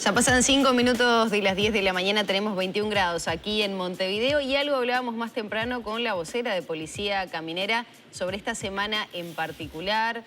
Ya pasan 5 minutos de las 10 de la mañana, tenemos 21 grados aquí en Montevideo y algo hablábamos más temprano con la vocera de Policía Caminera sobre esta semana en particular.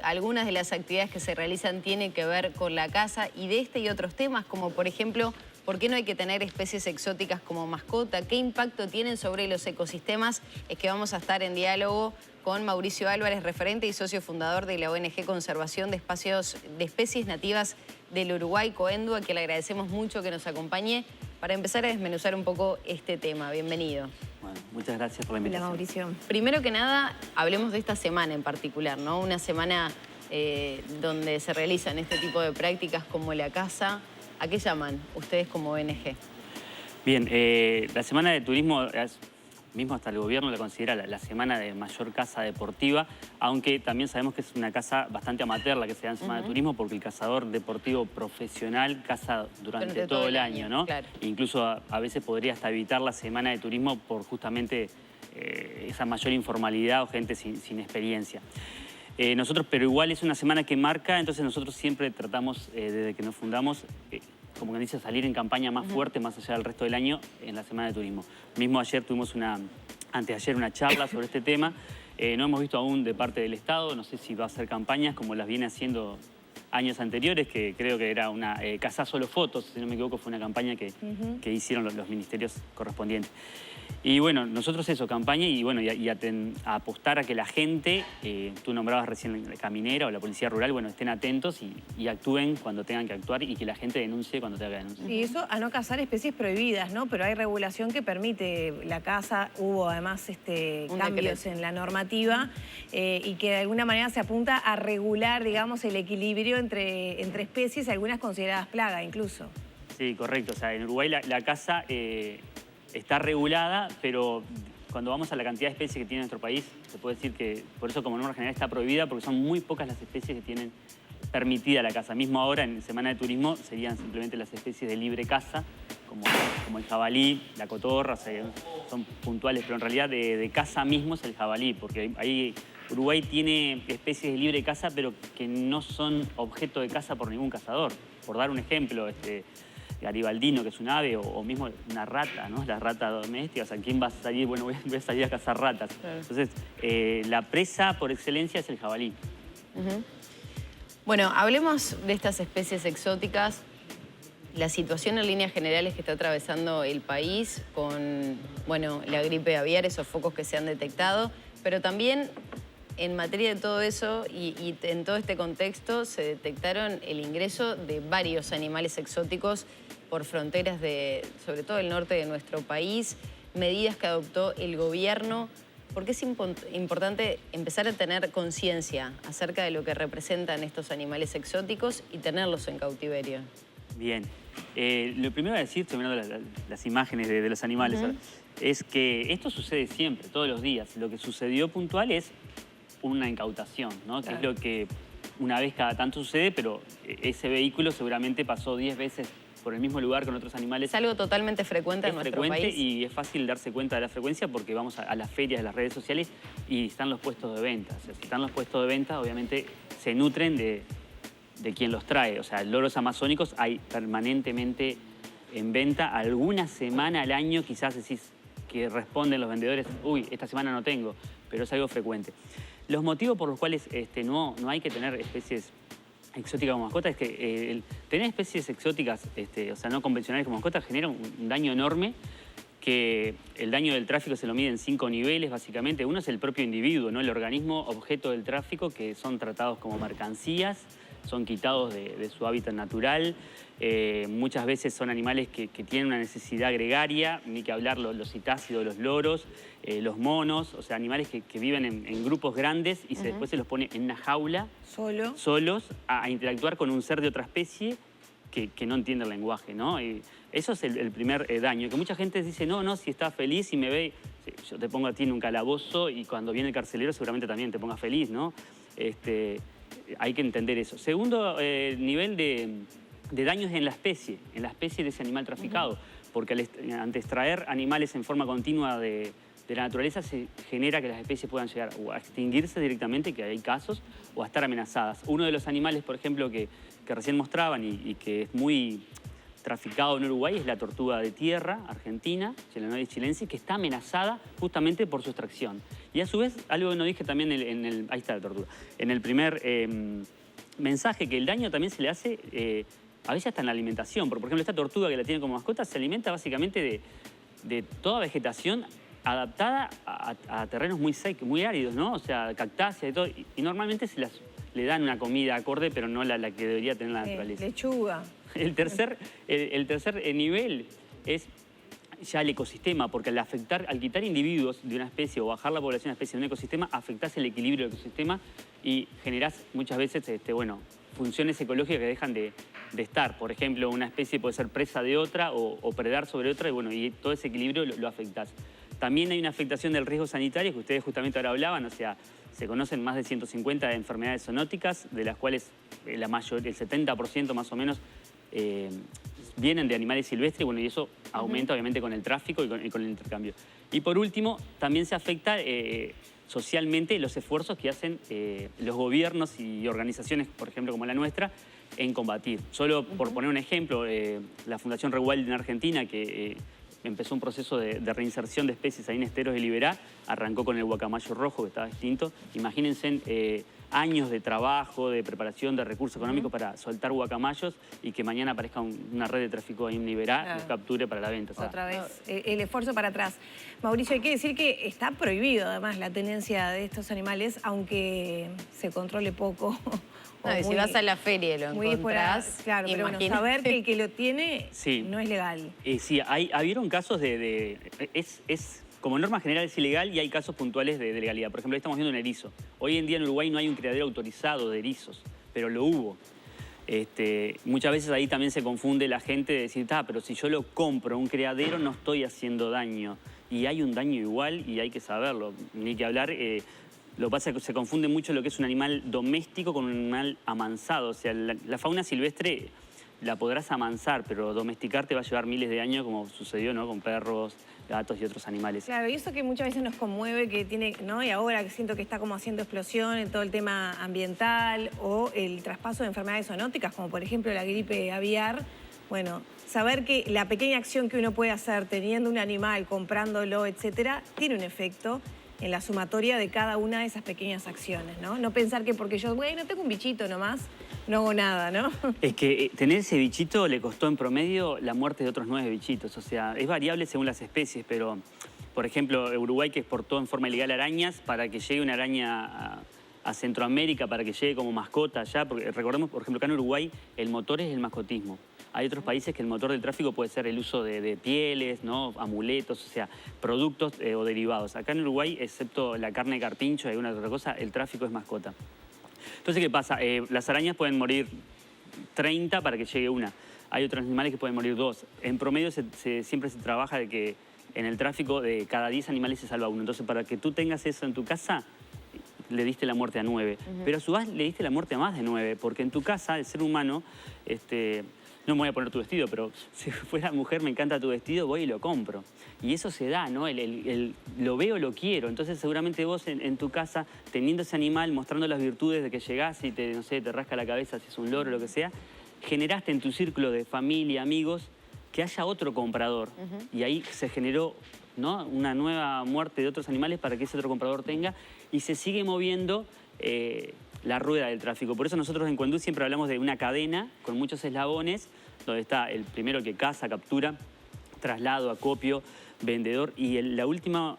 Algunas de las actividades que se realizan tienen que ver con la caza y de este y otros temas, como por ejemplo, ¿por qué no hay que tener especies exóticas como mascota? ¿Qué impacto tienen sobre los ecosistemas? Es que vamos a estar en diálogo con Mauricio Álvarez, referente y socio fundador de la ONG Conservación de Especies Nativas del Uruguay, Coendu, a quien le agradecemos mucho que nos acompañe para empezar a desmenuzar un poco este tema. Bienvenido. Bueno, muchas gracias por la invitación. Hola, Mauricio. Primero que nada, hablemos de esta semana en particular, ¿no? Una semana donde se realizan este tipo de prácticas como la caza. ¿A qué llaman ustedes como ONG? Bien, la Semana de Turismo, mismo hasta el gobierno la considera la semana de mayor caza deportiva, aunque también sabemos que es una caza bastante amateur la que se da en Semana de Turismo, porque el cazador deportivo profesional caza durante todo el año, ¿no? Claro. Incluso a veces podría hasta evitar la Semana de Turismo por justamente esa mayor informalidad o gente sin experiencia. Nosotros, pero igual es una semana que marca, entonces nosotros siempre tratamos, desde que nos fundamos, como que dice, salir en campaña más fuerte, más allá del resto del año, en la Semana de Turismo. Mismo ayer tuvimos anteayer una charla sobre este tema. No hemos visto aún de parte del Estado, no sé si va a hacer campañas como las viene haciendo años anteriores, que creo que era una Cazá Solo Fotos, si no me equivoco, fue una campaña que hicieron los ministerios correspondientes. Y bueno, nosotros eso, campaña y bueno, a apostar a que la gente, tú nombrabas recién la caminera o la policía rural, bueno, estén atentos y actúen cuando tengan que actuar y que la gente denuncie cuando tenga que denunciar. Sí, eso a no cazar especies prohibidas, ¿no? Pero hay regulación que permite la caza. Hubo además cambios en la normativa y que de alguna manera se apunta a regular, digamos, el equilibrio entre especies, algunas consideradas plaga incluso. Sí, correcto. O sea, en Uruguay la caza está regulada, pero cuando vamos a la cantidad de especies que tiene nuestro país, se puede decir que por eso como norma general está prohibida, porque son muy pocas las especies que tienen permitida la caza. Mismo ahora, en Semana de Turismo, serían simplemente las especies de libre caza, como el jabalí, la cotorra, o sea, son puntuales, pero en realidad de caza mismo es el jabalí, porque ahí Uruguay tiene especies de libre caza, pero que no son objeto de caza por ningún cazador. Por dar un ejemplo, garibaldino, que es un ave, o mismo una rata, ¿no? La rata doméstica, o sea, ¿quién va a salir? Bueno, voy a salir a cazar ratas. Claro. Entonces, la presa por excelencia es el jabalí. Bueno, hablemos de estas especies exóticas, la situación en líneas generales que está atravesando el país con, bueno, la gripe aviar, esos focos que se han detectado, pero también en materia de todo eso y en todo este contexto se detectaron el ingreso de varios animales exóticos por fronteras sobre todo el norte de nuestro país, medidas que adoptó el gobierno. ¿Por qué es importante empezar a tener conciencia acerca de lo que representan estos animales exóticos y tenerlos en cautiverio? Bien. Lo primero a decir, terminando las imágenes de los animales, es que esto sucede siempre, todos los días. Lo que sucedió puntual es una incautación, ¿no? Claro. Que es lo que una vez cada tanto sucede, pero ese vehículo seguramente pasó 10 veces por el mismo lugar con otros animales. Es algo totalmente frecuente en nuestro país. Es frecuente y es fácil darse cuenta de la frecuencia porque vamos a las ferias de las redes sociales y están los puestos de venta. O sea, si están los puestos de venta, obviamente se nutren de quien los trae. O sea, loros amazónicos hay permanentemente en venta. Alguna semana al año quizás decís que responden los vendedores, uy, esta semana no tengo, pero es algo frecuente. Los motivos por los cuales no hay que tener especies exóticas como mascotas es que tener especies exóticas, o sea, no convencionales como mascotas, genera un daño enorme, que el daño del tráfico se lo mide en 5 niveles, básicamente. Uno es el propio individuo, ¿no? El organismo objeto del tráfico, que son tratados como mercancías, son quitados de su hábitat natural. Muchas veces son animales que tienen una necesidad gregaria, ni que hablar los citácidos, los loros, los monos, o sea, animales que viven en grupos grandes y después se los pone en una jaula, solos, a interactuar con un ser de otra especie que no entiende el lenguaje, ¿no? Y eso es el primer daño, que mucha gente dice, no, si está feliz y me ve, sí, yo te pongo a ti en un calabozo y cuando viene el carcelero seguramente también te ponga feliz, ¿no? Hay que entender eso. Segundo nivel de daños en la especie de ese animal traficado, porque ante extraer animales en forma continua de de la naturaleza se genera que las especies puedan llegar o a extinguirse directamente, que hay casos, o a estar amenazadas. Uno de los animales, por ejemplo, que recién mostraban y que es muy traficado en Uruguay es la tortuga de tierra argentina, Chelenoides chilensis, que está amenazada justamente por su extracción. Y a su vez, algo que no dije también ahí está la tortuga, en el primer mensaje, que el daño también se le hace a veces hasta en la alimentación. Por ejemplo, esta tortuga que la tiene como mascota se alimenta básicamente de toda vegetación adaptada a terrenos muy secos, muy áridos, ¿no? O sea, cactáceas y todo. Y normalmente le dan una comida acorde, pero no la que debería tener la naturaleza. Lechuga. El tercer nivel es ya el ecosistema, porque al quitar individuos de una especie o bajar la población de una especie de un ecosistema, afectás el equilibrio del ecosistema y generás muchas veces funciones ecológicas que dejan de estar. Por ejemplo, una especie puede ser presa de otra o predar sobre otra y todo ese equilibrio lo afectás. También hay una afectación del riesgo sanitario, que ustedes justamente ahora hablaban, o sea, se conocen más de 150 enfermedades zoonóticas, de las cuales el 70% más o menos vienen de animales silvestres, y eso aumenta obviamente con el tráfico y con el intercambio. Y por último, también se afecta socialmente los esfuerzos que hacen los gobiernos y organizaciones, por ejemplo, como la nuestra, en combatir. Solo por poner un ejemplo, la Fundación Rewwild en Argentina, que empezó un proceso de reinserción de especies ahí en Esteros de Liberá, arrancó con el guacamayo rojo, que estaba extinto. Imagínense años de trabajo, de preparación, de recursos económicos para soltar guacamayos y que mañana aparezca una red de tráfico ahí en Liberá, los capture para la venta. Otra vez, el esfuerzo para atrás. Mauricio, hay que decir que está prohibido además la tenencia de estos animales, aunque se controle poco. Si vas a la feria y lo encontrás, claro, pero bueno, saber que el que lo tiene no es legal. Sí, habieron casos como norma general es ilegal y hay casos puntuales de legalidad. Por ejemplo, ahí estamos viendo un erizo. Hoy en día en Uruguay no hay un criadero autorizado de erizos, pero lo hubo. Muchas veces ahí también se confunde la gente de decir, pero si yo lo compro un criadero no estoy haciendo daño. Y hay un daño igual y hay que saberlo. Ni que hablar, lo que pasa es que se confunde mucho lo que es un animal doméstico con un animal amansado. O sea, la fauna silvestre la podrás amansar, pero domesticar te va a llevar miles de años, como sucedió, ¿no?, con perros, gatos y otros animales. Claro, y eso que muchas veces nos conmueve, que tiene, ¿no? Y ahora que siento que está como haciendo explosión en todo el tema ambiental o el traspaso de enfermedades zoonóticas, como por ejemplo la gripe aviar. Bueno, saber que la pequeña acción que uno puede hacer teniendo un animal, comprándolo, etcétera, tiene un efecto en la sumatoria de cada una de esas pequeñas acciones, ¿no? No pensar que porque yo, tengo un bichito nomás, no hago nada, ¿no? Es que tener ese bichito le costó en promedio la muerte de otros 9 bichitos. O sea, es variable según las especies, pero, por ejemplo, Uruguay, que exportó en forma ilegal arañas, para que llegue una araña a Centroamérica, para que llegue como mascota allá, porque recordemos, por ejemplo, acá en Uruguay el motor es el mascotismo. Hay otros países que el motor del tráfico puede ser el uso de pieles, ¿no?, amuletos, o sea, productos o derivados. Acá en Uruguay, excepto la carne de carpincho y alguna otra cosa, el tráfico es mascota. Entonces, ¿qué pasa? Las arañas pueden morir 30 para que llegue una. Hay otros animales que pueden morir 2. En promedio siempre se trabaja de que en el tráfico de cada 10 animales se salva uno. Entonces, para que tú tengas eso en tu casa, le diste la muerte a 9. Pero a su vez le diste la muerte a más de 9, porque en tu casa, el ser humano, no me voy a poner tu vestido, pero si fuera mujer, me encanta tu vestido, voy y lo compro. Y eso se da, ¿no? Lo veo, lo quiero. Entonces seguramente vos en tu casa, teniendo ese animal, mostrando las virtudes de que llegás y te rasca la cabeza si es un loro o lo que sea, generaste en tu círculo de familia, amigos, que haya otro comprador. Y ahí se generó, ¿no?, una nueva muerte de otros animales para que ese otro comprador tenga, y se sigue moviendo la rueda del tráfico. Por eso nosotros en Coendú siempre hablamos de una cadena con muchos eslabones, donde está el primero que caza, captura, traslado, acopio, vendedor, y el último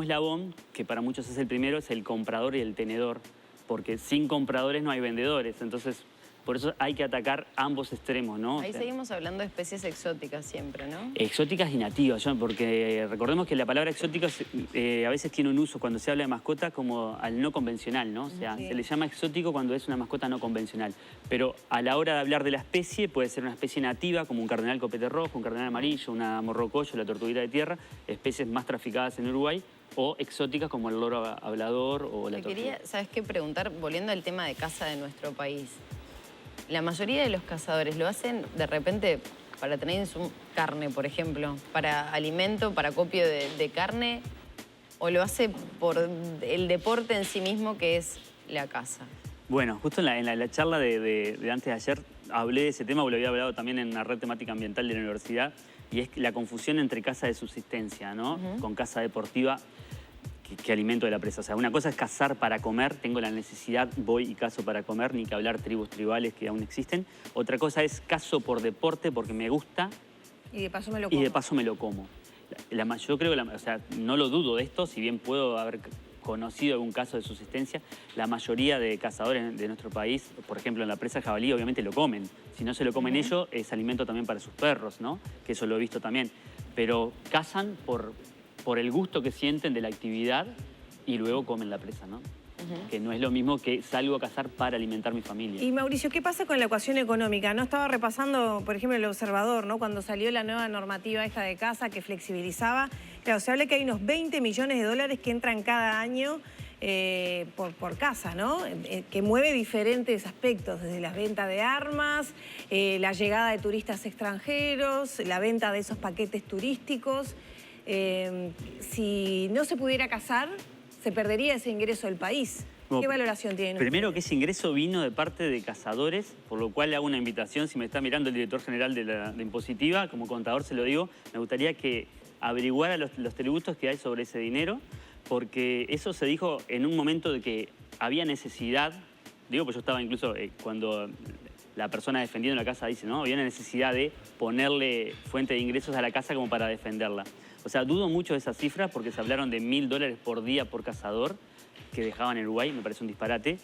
eslabón, que para muchos es el primero, es el comprador y el tenedor, porque sin compradores no hay vendedores. Entonces, por eso hay que atacar ambos extremos, ¿no? Ahí seguimos hablando de especies exóticas siempre, ¿no? Exóticas y nativas, porque recordemos que la palabra exótica a veces tiene un uso cuando se habla de mascota como al no convencional, ¿no? O sea, se le llama exótico cuando es una mascota no convencional. Pero a la hora de hablar de la especie, puede ser una especie nativa como un cardenal copete rojo, un cardenal amarillo, una morrocoyo, la tortuguita de tierra, especies más traficadas en Uruguay, o exóticas como el loro hablador o la tortuga. Te quería, ¿sabes qué?, preguntar, volviendo al tema de caza de nuestro país. La mayoría de los cazadores lo hacen de repente para tener carne, por ejemplo, para alimento, para acopio de carne, o lo hace por el deporte en sí mismo, que es la caza? Bueno, justo en la charla de antes de ayer hablé de ese tema, porque lo había hablado también en la red temática ambiental de la universidad, y es la confusión entre caza de subsistencia, ¿no? Con caza deportiva que alimento de la presa. O sea, una cosa es cazar para comer, tengo la necesidad, voy y cazo para comer, ni que hablar tribus tribales que aún existen. Otra cosa es cazo por deporte porque me gusta. Y de paso me lo como. Y de paso me lo como. Yo creo que, o sea, no lo dudo de esto, si bien puedo haber conocido algún caso de subsistencia, la mayoría de cazadores de nuestro país, por ejemplo, en la presa jabalí, obviamente lo comen. Si no se lo comen ellos, es alimento también para sus perros, ¿no? Que eso lo he visto también. Pero cazan por el gusto que sienten de la actividad y luego comen la presa, ¿no? Que no es lo mismo que salgo a cazar para alimentar mi familia. Y Mauricio, ¿qué pasa con la ecuación económica? No estaba repasando, por ejemplo, El Observador, ¿no? Cuando salió la nueva normativa esta de caza que flexibilizaba. Claro, se habla que hay unos 20 millones de dólares que entran cada año por caza, ¿no? Que mueve diferentes aspectos, desde la venta de armas, la llegada de turistas extranjeros, la venta de esos paquetes turísticos. Si no se pudiera cazar, se perdería ese ingreso del país. ¿Qué valoración tienen ustedes? Primero, que ese ingreso vino de parte de cazadores, por lo cual hago una invitación, si me está mirando el director general de Impositiva, como contador se lo digo, me gustaría que averiguara los tributos que hay sobre ese dinero, porque eso se dijo en un momento de que había necesidad, digo, pues yo estaba incluso cuando la persona defendiendo la casa dice, ¿no? Había una necesidad de ponerle fuente de ingresos a la casa como para defenderla. O sea, dudo mucho de esas cifras porque se hablaron de $1000 por día por cazador que dejaban en Uruguay, me parece un disparate.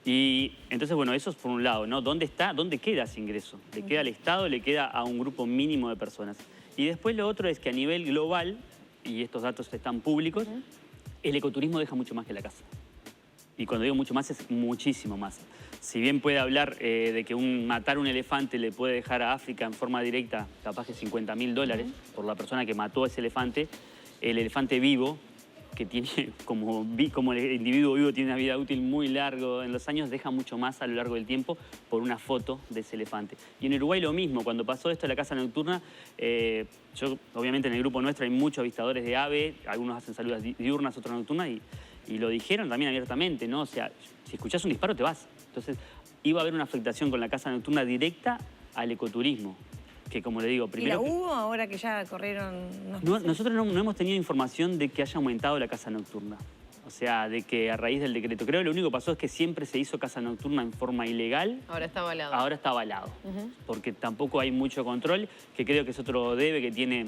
Y entonces, bueno, eso es por un lado, ¿no? ¿Dónde está? ¿Dónde queda ese ingreso? ¿Le queda al Estado? ¿Le queda a un grupo mínimo de personas? Y después lo otro es que a nivel global, y estos datos están públicos, el ecoturismo deja mucho más que la caza. Y cuando digo mucho más, es muchísimo más. Si bien puede hablar de que matar un elefante le puede dejar a África en forma directa capaz que $50.000 por la persona que mató a ese elefante, el elefante vivo, que tiene como el individuo vivo tiene una vida útil muy larga en los años, deja mucho más a lo largo del tiempo por una foto de ese elefante. Y en Uruguay lo mismo, cuando pasó esto de la caza nocturna, obviamente en el grupo nuestro hay muchos avistadores de ave, algunos hacen salidas diurnas, otros nocturnas, y lo dijeron también abiertamente, ¿no? O sea, si escuchás un disparo te vas. Entonces iba a haber una afectación con la caza nocturna directa al ecoturismo. Que como le digo, primero... ¿Y la hubo ahora que ya corrieron? Nosotros no hemos tenido información de que haya aumentado la caza nocturna. O sea, de que a raíz del decreto. Creo que lo único que pasó es que siempre se hizo caza nocturna en forma ilegal. Ahora está avalado. Ahora está avalado. Porque tampoco hay mucho control, que creo que es otro debe que tiene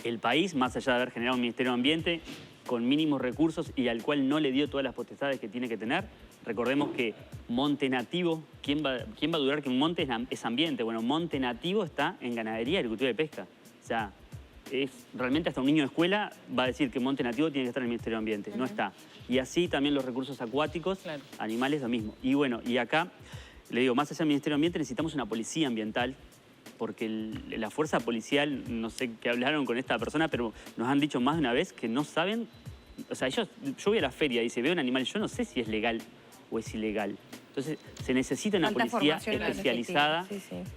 el país, más allá de haber generado un Ministerio de Ambiente con mínimos recursos y al cual no le dio todas las potestades que tiene que tener. Recordemos que monte nativo, ¿quién va a dudar que un monte es ambiente? Bueno, monte nativo está en ganadería, agricultura y pesca. O sea, realmente hasta un niño de escuela va a decir que monte nativo tiene que estar en el Ministerio de Ambiente. No está. Y así también los recursos acuáticos, animales, lo mismo. Y bueno, y acá, le digo, más allá del Ministerio de Ambiente necesitamos una policía ambiental, porque la fuerza policial, no sé qué hablaron con esta persona, pero nos han dicho más de una vez que no saben. O sea, yo voy a la feria y veo un animal, yo no sé si es legal o es ilegal. Entonces, se necesita una policía especializada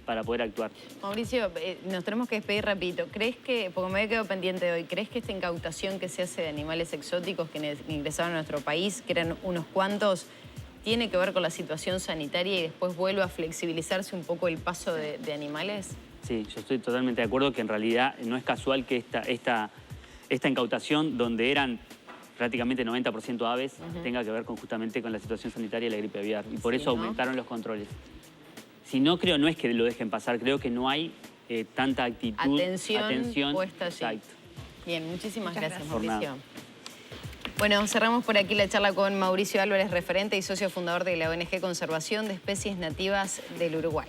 para poder actuar. Mauricio, nos tenemos que despedir rapidito. ¿Crees que, porque me había quedado pendiente de hoy, ¿crees que esta incautación que se hace de animales exóticos que ingresaron a nuestro país, que eran unos cuantos, tiene que ver con la situación sanitaria y después vuelve a flexibilizarse un poco el paso de animales? Sí, yo estoy totalmente de acuerdo que en realidad no es casual que esta incautación, donde eran prácticamente 90% aves, tenga que ver justamente con la situación sanitaria de la gripe aviar. Y por eso aumentaron los controles. Si no, creo, no es que lo dejen pasar, creo que no hay tanta actitud, atención puesta allí. Exacto. Bien, muchísimas gracias, Por Mauricio. nada. Bueno, cerramos por aquí la charla con Mauricio Álvarez, referente y socio fundador de la ONG Conservación de Especies Nativas del Uruguay.